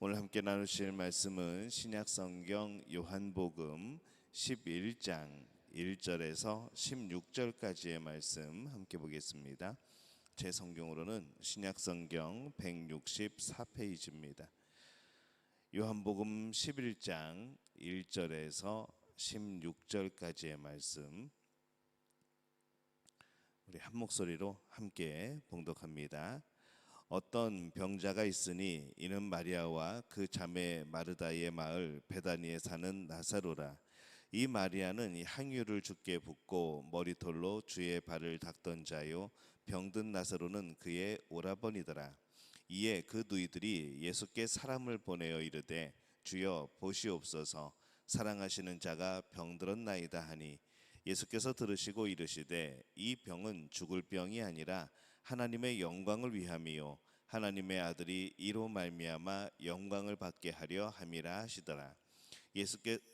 오늘 함께 나누실 말씀은 신약성경 요한복음 11장 1절에서 16절까지의 말씀 함께 보겠습니다. 제 성경으로는 신약성경 164페이지입니다. 요한복음 11장 1절에서 16절까지의 말씀 우리 한 목소리로 함께 봉독합니다. 어떤 병자가 있으니 이는 마리아와 그 자매 마르다의 마을 베다니에 사는 나사로라. 이 마리아는 이 향유를 주께 붓고 머리털로 주의 발을 닦던 자요, 병든 나사로는 그의 오라버니더라. 이에 그 누이들이 예수께 사람을 보내어 이르되 주여 보시옵소서, 사랑하시는 자가 병들었나이다 하니, 예수께서 들으시고 이르시되 이 병은 죽을 병이 아니라 하나님의 영광을 위함이요 하나님의 아들이 이로 말미암아 영광을 받게 하려 함이라 하시더라.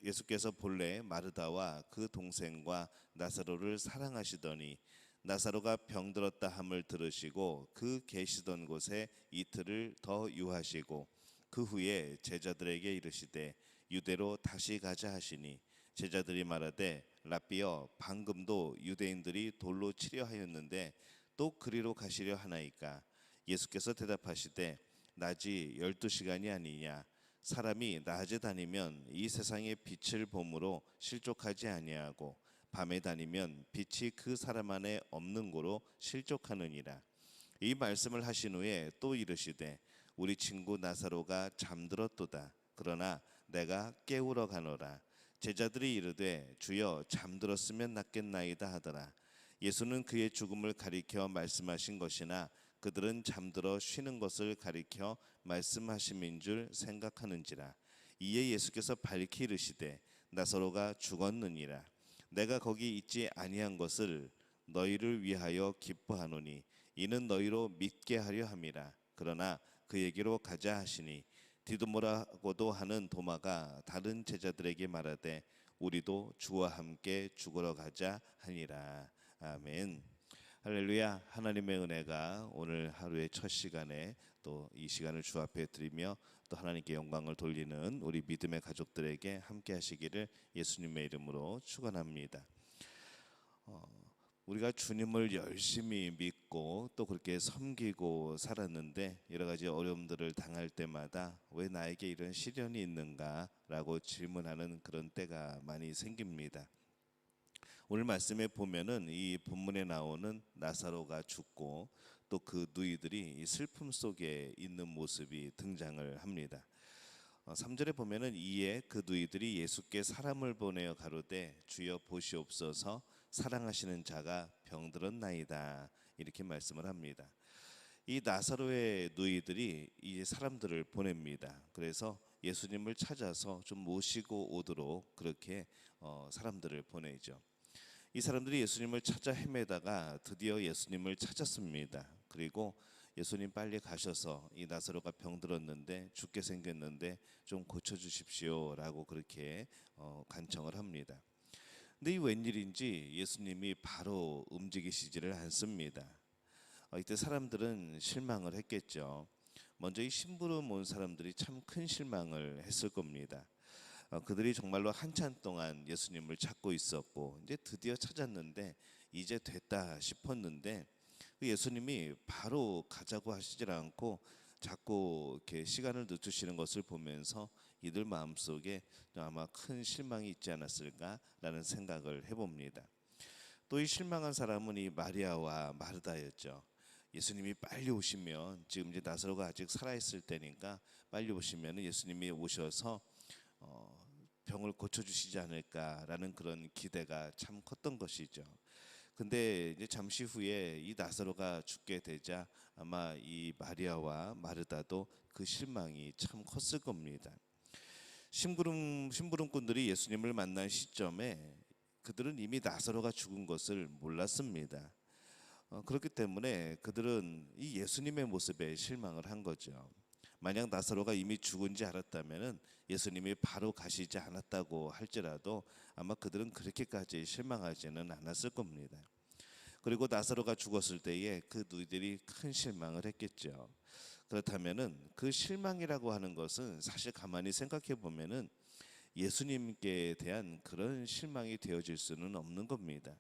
예수께서 본래 마르다와 그 동생과 나사로를 사랑하시더니 나사로가 병들었다 함을 들으시고 그 계시던 곳에 이틀을 더 유하시고 그 후에 제자들에게 이르시되 유대로 다시 가자 하시니, 제자들이 말하되 라삐여, 방금도 유대인들이 돌로 치려 하였는데 또 그리로 가시려 하나이까? 예수께서 대답하시되 낮이 12시간이 아니냐? 사람이 낮에 다니면 이 세상의 빛을 보므로 실족하지 아니하고 밤에 다니면 빛이 그 사람 안에 없는 고로 실족하느니라. 이 말씀을 하신 후에 또 이르시되 우리 친구 나사로가 잠들었도다. 그러나 내가 깨우러 가노라. 제자들이 이르되 주여, 잠들었으면 낫겠나이다 하더라. 예수는 그의 죽음을 가리켜 말씀하신 것이나 그들은 잠들어 쉬는 것을 가리켜 말씀하심인 줄 생각하는지라. 이에 예수께서 밝히 이르시되 나사로가 죽었느니라. 내가 거기 있지 아니한 것을 너희를 위하여 기뻐하노니 이는 너희로 믿게 하려 함이라. 그러나 그에게로 가자 하시니, 디도모라고도 하는 도마가 다른 제자들에게 말하되 우리도 주와 함께 죽으러 가자 하니라. 아멘. 할렐루야. 하나님의 은혜가 오늘 하루의 첫 시간에 또 이 시간을 주 앞에 드리며 또 하나님께 영광을 돌리는 우리 믿음의 가족들에게 함께 하시기를 예수님의 이름으로 축원합니다. 우리가 주님을 열심히 믿고 또 그렇게 섬기고 살았는데 여러 가지 어려움들을 당할 때마다 왜 나에게 이런 시련이 있는가라고 질문하는 그런 때가 많이 생깁니다. 오늘 말씀에 보면은 이 본문에 나오는 나사로가 죽고 또 그 누이들이 이 슬픔 속에 있는 모습이 등장을 합니다. 3절에 보면은 이에 그 누이들이 예수께 사람을 보내어 가로되 주여 보시옵소서, 사랑하시는 자가 병들었나이다, 이렇게 말씀을 합니다. 이 나사로의 누이들이 이 사람들을 보냅니다. 그래서 예수님을 찾아서 좀 모시고 오도록 그렇게 사람들을 보내죠. 이 사람들이 예수님을 찾아 헤매다가 드디어 예수님을 찾았습니다. 그리고 예수님 빨리 가셔서 이 나사로가 병들었는데 죽게 생겼는데 좀 고쳐주십시오라고 그렇게 간청을 합니다. 근데 이 웬일인지 예수님이 바로 움직이시지를 않습니다. 이때 사람들은 실망을 했겠죠. 먼저 이 심부름 온 사람들이 참 큰 실망을 했을 겁니다. 그들이 정말로 한참 동안 예수님을 찾고 있었고 이제 드디어 찾았는데 이제 됐다 싶었는데 예수님이 바로 가자고 하시질 않고 자꾸 이렇게 시간을 늦추시는 것을 보면서 이들 마음속에 아마 큰 실망이 있지 않았을까라는 생각을 해봅니다. 또 이 실망한 사람은 이 마리아와 마르다였죠. 예수님이 빨리 오시면, 지금 이제 나사로가 아직 살아있을 때니까 빨리 오시면 예수님이 오셔서 병을 고쳐주시지 않을까라는 그런 기대가 참 컸던 것이죠. 근데 이제 잠시 후에 이 나사로가 죽게 되자 아마 이 마리아와 마르다도 그 실망이 참 컸을 겁니다. 심부름꾼들이 예수님을 만난 시점에 그들은 이미 나사로가 죽은 것을 몰랐습니다. 그렇기 때문에 그들은 이 예수님의 모습에 실망을 한 거죠. 만약 나사로가 이미 죽은지 알았다면 예수님이 바로 가시지 않았다고 할지라도 아마 그들은 그렇게까지 실망하지는 않았을 겁니다. 그리고 나사로가 죽었을 때에 그 누이들이 큰 실망을 했겠죠. 그렇다면은 그 실망이라고 하는 것은 사실 가만히 생각해 보면은 예수님께 대한 그런 실망이 되어질 수는 없는 겁니다.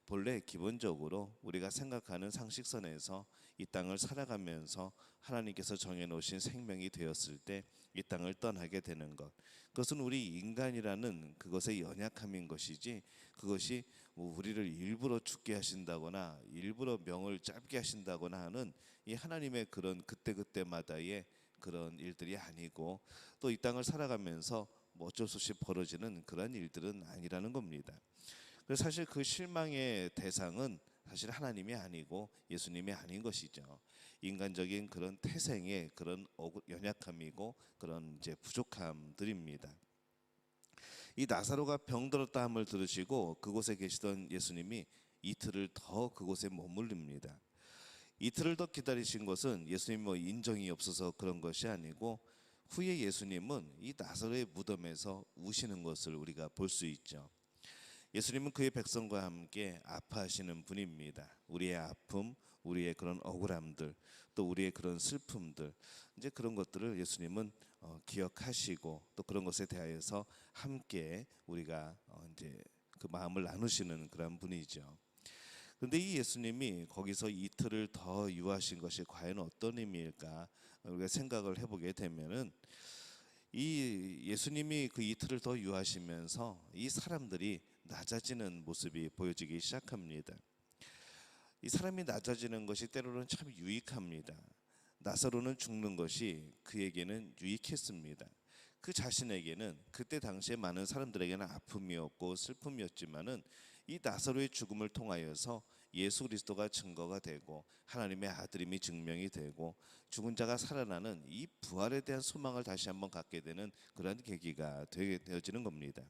본래 기본적으로 우리가 생각하는 상식선에서 이 땅을 살아가면서 하나님께서 정해놓으신 생명이 되었을 때 이 땅을 떠나게 되는 것, 그것은 우리 인간이라는 그것의 연약함인 것이지, 그것이 뭐 우리를 일부러 죽게 하신다거나 일부러 명을 짧게 하신다거나 하는 이 하나님의 그런 그때그때마다의 그런 일들이 아니고, 또 이 땅을 살아가면서 뭐 어쩔 수 없이 벌어지는 그런 일들은 아니라는 겁니다. 그래서 사실 그 실망의 대상은 사실 하나님이 아니고 예수님이 아닌 것이죠. 인간적인 그런 태생의 그런 연약함이고 그런 이제 부족함들입니다. 이 나사로가 병들었다 함을 들으시고 그곳에 계시던 예수님이 이틀을 더 그곳에 머물립니다. 이틀을 더 기다리신 것은 예수님 뭐 인정이 없어서 그런 것이 아니고, 후에 예수님은 이 나사로의 무덤에서 우시는 것을 우리가 볼 수 있죠. 예수님은 그의 백성과 함께 아파하시는 분입니다. 우리의 아픔, 우리의 그런 억울함들, 또 우리의 그런 슬픔들, 이제 그런 것들을 예수님은 기억하시고 또 그런 것에 대하여서 함께 우리가 이제 그 마음을 나누시는 그런 분이죠. 그런데 이 예수님이 거기서 이틀을 더 유하신 것이 과연 어떤 의미일까 우리가 생각을 해보게 되면은, 이 예수님이 그 이틀을 더 유하시면서 이 사람들이 낮아지는 모습이 보여지기 시작합니다. 이 사람이 낮아지는 것이 때로는 참 유익합니다. 나사로는 죽는 것이 그에게는 유익했습니다. 그 자신에게는 그때 당시에 많은 사람들에게는 아픔이었고 슬픔이었지만은 이 나사로의 죽음을 통하여서 예수 그리스도가 증거가 되고 하나님의 아들임이 증명이 되고 죽은 자가 살아나는 이 부활에 대한 소망을 다시 한번 갖게 되는 그런 계기가 되어지는 겁니다.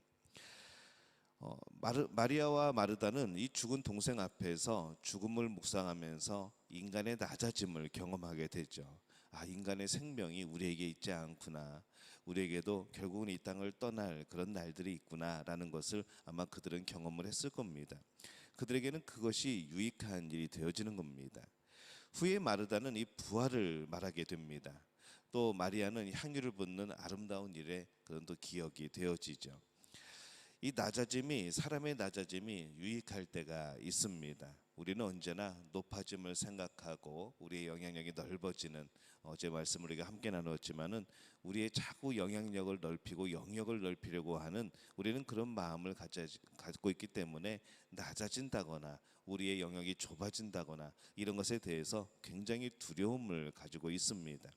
마리아와 마르다는 이 죽은 동생 앞에서 죽음을 묵상하면서 인간의 낮아짐을 경험하게 되죠. 아, 인간의 생명이 우리에게 있지 않구나, 우리에게도 결국은 이 땅을 떠날 그런 날들이 있구나라는 것을 아마 그들은 경험을 했을 겁니다. 그들에게는 그것이 유익한 일이 되어지는 겁니다. 후에 마르다는 이 부활을 말하게 됩니다. 또 마리아는 향유를 붓는 아름다운 일에 그런 또 기억이 되어지죠. 이 낮아짐이, 사람의 낮아짐이 유익할 때가 있습니다. 우리는 언제나 높아짐을 생각하고 우리의 영향력이 넓어지는, 어제 말씀 우리가 함께 나누었지만은 우리의 자꾸 영향력을 넓히고 영역을 넓히려고 하는 우리는 그런 마음을 갖고 있기 때문에 낮아진다거나 우리의 영역이 좁아진다거나 이런 것에 대해서 굉장히 두려움을 가지고 있습니다.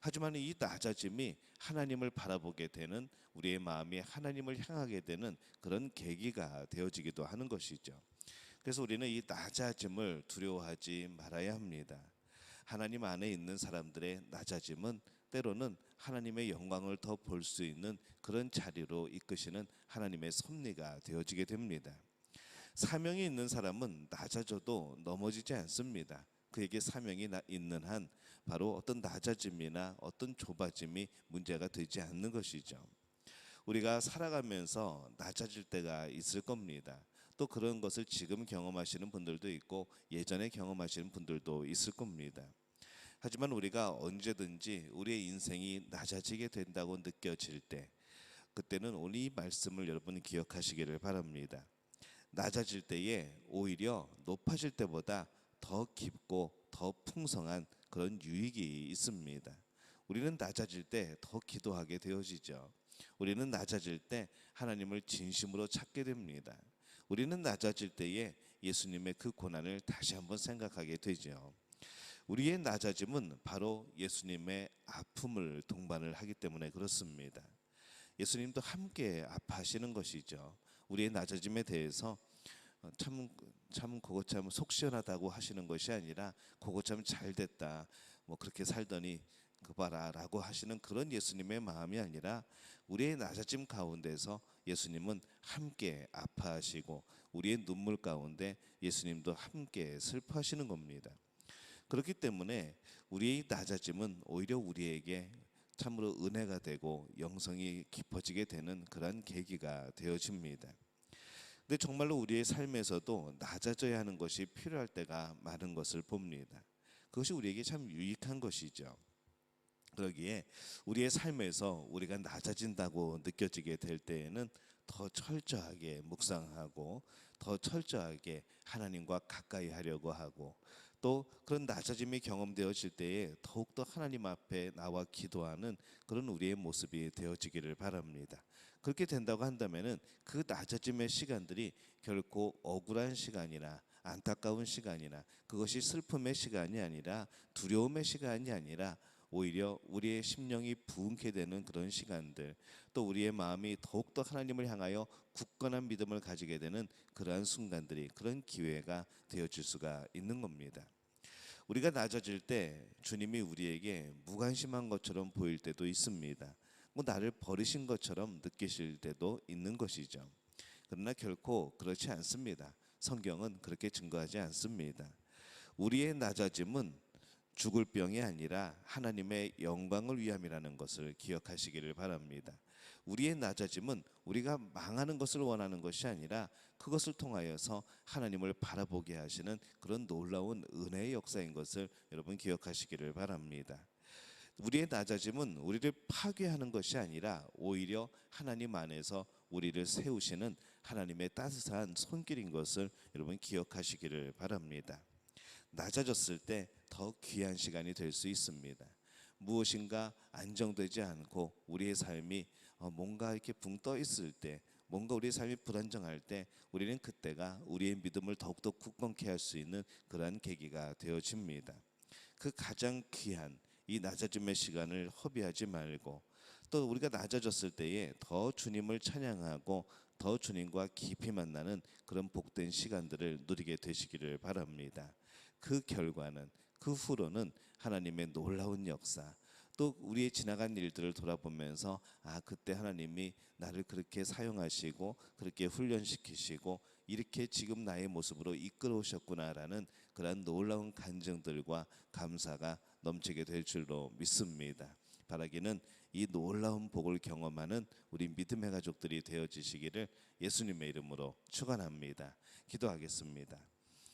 하지만 이 낮아짐이 하나님을 바라보게 되는, 우리의 마음이 하나님을 향하게 되는 그런 계기가 되어지기도 하는 것이죠. 그래서 우리는 이 낮아짐을 두려워하지 말아야 합니다. 하나님 안에 있는 사람들의 낮아짐은 때로는 하나님의 영광을 더 볼 수 있는 그런 자리로 이끄시는 하나님의 섭리가 되어지게 됩니다. 사명이 있는 사람은 낮아져도 넘어지지 않습니다. 그에게 사명이 있는 한 바로 어떤 낮아짐이나 어떤 좁아짐이 문제가 되지 않는 것이죠. 우리가 살아가면서 낮아질 때가 있을 겁니다. 또 그런 것을 지금 경험하시는 분들도 있고 예전에 경험하시는 분들도 있을 겁니다. 하지만 우리가 언제든지 우리의 인생이 낮아지게 된다고 느껴질 때, 그때는 오늘 이 말씀을 여러분 기억하시기를 바랍니다. 낮아질 때에 오히려 높아질 때보다 더 깊고 더 풍성한 그런 유익이 있습니다. 우리는 낮아질 때 더 기도하게 되어지죠. 우리는 낮아질 때 하나님을 진심으로 찾게 됩니다. 우리는 낮아질 때에 예수님의 그 고난을 다시 한번 생각하게 되죠. 우리의 낮아짐은 바로 예수님의 아픔을 동반을 하기 때문에 그렇습니다. 예수님도 함께 아파하시는 것이죠. 우리의 낮아짐에 대해서 참 그거 참 속 시원하다고 하시는 것이 아니라 그거 참 잘됐다, 뭐 그렇게 살더니 그 봐라라고 하시는 그런 예수님의 마음이 아니라, 우리의 낮아짐 가운데서 예수님은 함께 아파하시고 우리의 눈물 가운데 예수님도 함께 슬퍼하시는 겁니다. 그렇기 때문에 우리의 낮아짐은 오히려 우리에게 참으로 은혜가 되고 영성이 깊어지게 되는 그러한 계기가 되어집니다. 근데 정말로 우리의 삶에서도 낮아져야 하는 것이 필요할 때가 많은 것을 봅니다. 그것이 우리에게 참 유익한 것이죠. 그러기에 우리의 삶에서 우리가 낮아진다고 느껴지게 될 때에는 더 철저하게 묵상하고 더 철저하게 하나님과 가까이 하려고 하고, 또 그런 낮아짐이 경험되어질 때에 더욱더 하나님 앞에 나와 기도하는 그런 우리의 모습이 되어지기를 바랍니다. 그렇게 된다고 한다면은 그 낮아짐의 시간들이 결코 억울한 시간이나 안타까운 시간이나 그것이 슬픔의 시간이 아니라 두려움의 시간이 아니라 오히려 우리의 심령이 부흥케 되는 그런 시간들, 또 우리의 마음이 더욱더 하나님을 향하여 굳건한 믿음을 가지게 되는 그러한 순간들이, 그런 기회가 되어질 수가 있는 겁니다. 우리가 낮아질 때 주님이 우리에게 무관심한 것처럼 보일 때도 있습니다. 나를 버리신 것처럼 느끼실 때도 있는 것이죠. 그러나 결코 그렇지 않습니다. 성경은 그렇게 증거하지 않습니다. 우리의 낮아짐은 죽을 병이 아니라 하나님의 영광을 위함이라는 것을 기억하시기를 바랍니다. 우리의 낮아짐은 우리가 망하는 것을 원하는 것이 아니라 그것을 통하여서 하나님을 바라보게 하시는 그런 놀라운 은혜의 역사인 것을 여러분 기억하시기를 바랍니다. 우리의 낮아짐은 우리를 파괴하는 것이 아니라 오히려 하나님 안에서 우리를 세우시는 하나님의 따뜻한 손길인 것을 여러분 기억하시기를 바랍니다. 낮아졌을 때 더 귀한 시간이 될 수 있습니다. 무엇인가 안정되지 않고 우리의 삶이 뭔가 이렇게 붕 떠 있을 때, 뭔가 우리의 삶이 불안정할 때, 우리는 그때가 우리의 믿음을 더욱더 굳건케 할 수 있는 그러한 계기가 되어집니다. 그 가장 귀한 이 낮아짐의 시간을 허비하지 말고, 또 우리가 낮아졌을 때에 더 주님을 찬양하고 더 주님과 깊이 만나는 그런 복된 시간들을 누리게 되시기를 바랍니다. 그 결과는, 그 후로는 하나님의 놀라운 역사, 또 우리의 지나간 일들을 돌아보면서 그때 하나님이 나를 그렇게 사용하시고 그렇게 훈련시키시고 이렇게 지금 나의 모습으로 이끌어 오셨구나라는 그러한 놀라운 간증들과 감사가 넘치게 될 줄로 믿습니다. 바라기는 이 놀라운 복을 경험하는 우리 믿음의 가족들이 되어지시기를 예수님의 이름으로 축원합니다. 기도하겠습니다.